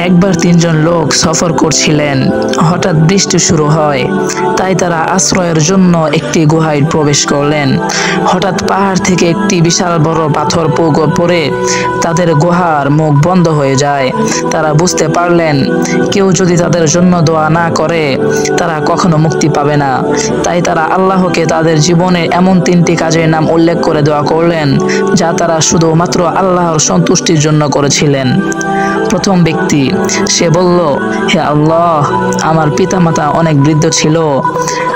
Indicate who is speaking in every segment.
Speaker 1: একবার তিনজন লোক সফর করছিলেন। হঠাৎ বৃষ্টি শুরু হয়, তাই তারা আশ্রয়ের জন্য একটি গুহায় প্রবেশ করলেন। হঠাৎ পাহাড় থেকে একটি বিশাল বড় পাথর পড়ে তাদের গুহার মুখ বন্ধ হয়ে যায়। তারা বুঝতে পারলেন, কেউ যদি তাদের জন্য দোয়া না করে তারা কখনো মুক্তি পাবে না। তাই তারা আল্লাহকে তাদের জীবনের এমন তিনটি কাজের নাম উল্লেখ করে দোয়া করলেন, যা তারা শুধুমাত্র আল্লাহর সন্তুষ্টির জন্য করেছিলেন। প্রথম ব্যক্তি, সে বলল, হে আল্লাহ, আমার পিতামাতা অনেক বৃদ্ধ ছিল।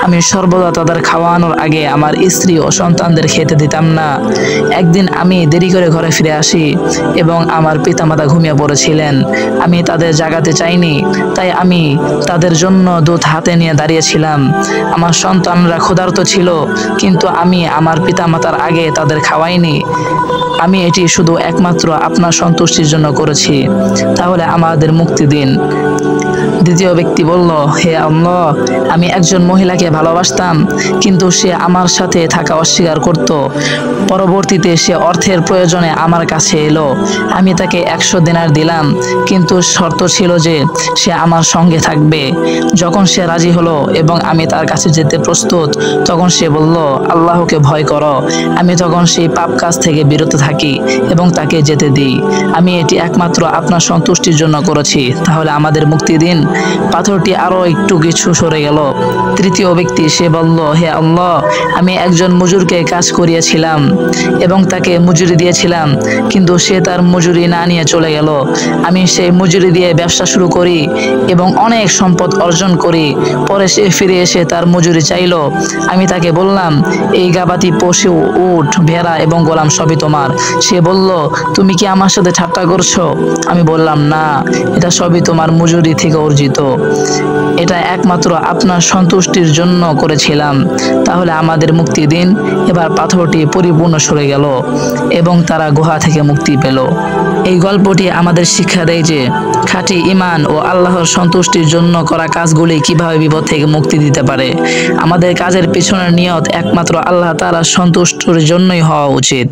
Speaker 1: আমি সর্বদা তাদের খাওয়ানোর আগে আমার স্ত্রী ও সন্তানদের খেতে দিতাম না। একদিন আমি দেরি করে ঘরে ফিরে আসি এবং আমার পিতামাতা ঘুমিয়ে পড়েছিলেন। আমি তাদের জাগাতে চাইনি, তাই আমি তাদের জন্য দুধ হাতে নিয়ে দাঁড়িয়েছিলাম। আমার সন্তানরা ক্ষুধার্ত ছিল, কিন্তু আমি আমার পিতামাতার আগে তাদের খাওয়াইনি। আমি এটি শুধু একমাত্র আপনার সন্তুষ্টির জন্য করেছি, তাহলে আমাদের মুক্তি দিন। দ্বিতীয় ব্যক্তি বলল, হে আল্লাহ, আমি একজন মহিলাকে ভালোবাসতাম, কিন্তু সে আমার সাথে থাকা অস্বীকার করত। পরবর্তীতে সে অর্থের প্রয়োজনে আমার কাছে এলো। আমি তাকে 100 দিনার দিলাম, কিন্তু শর্ত ছিল যে সে আমার সঙ্গে থাকবে। যখন সে রাজি হলো এবং আমি তার কাছে যেতে প্রস্তুত, তখন সে বলল, আল্লাহকে ভয় করো। আমি তখন সেই পাপ কাজ থেকে বিরত থাকি এবং তাকে যেতে দিই। আমি এটি একমাত্র আপনার সন্তুষ্টির জন্য করেছি, তাহলে আমাদের মুক্তি দিন। পাথরটি আরো একটু কিছু সরে গেল। তৃতীয় ব্যক্তি, সে বলল, হে আল্লাহ, আমি একজন মজুরকে কাজ করিয়েছিলাম এবং তাকে মজুরি দিয়েছিলাম, কিন্তু সে তার মজুরি না নিয়ে চলে গেল। আমি সেই মজুরি দিয়ে ব্যবসা শুরু করি এবং অনেক সম্পদ অর্জন করি। পরে সে ফিরে এসে তার মজুরি চাইল। আমি তাকে বললাম, এই গাবাতি পশু, উট, ভেড়া এবং গোলাম সবই তোমার। সে বলল, তুমি কি আমার সাথে ঠাট্টা করছো? আমি বললাম, না, এটা সবই তোমার মজুরি থেকে অর্জিত। এটা একমাত্র আপনার সন্তুষ্টির জন্য করেছিলাম, তাহলে আমাদের মুক্তি দিন। এবার পাথরটি পরিপূর্ণ সরে গেল এবং তারা গুহা থেকে মুক্তি পেল। এই গল্পটি আমাদের শিক্ষা দেয় যে খাঁটি ঈমান ও আল্লাহর সন্তুষ্টির জন্য করা কাজগুলি কিভাবে বিপদ থেকে মুক্তি দিতে পারে। আমাদের কাজের পিছনের নিয়ত একমাত্র আল্লাহ তাআলার সন্তুষ্টির জন্যই হওয়া উচিত।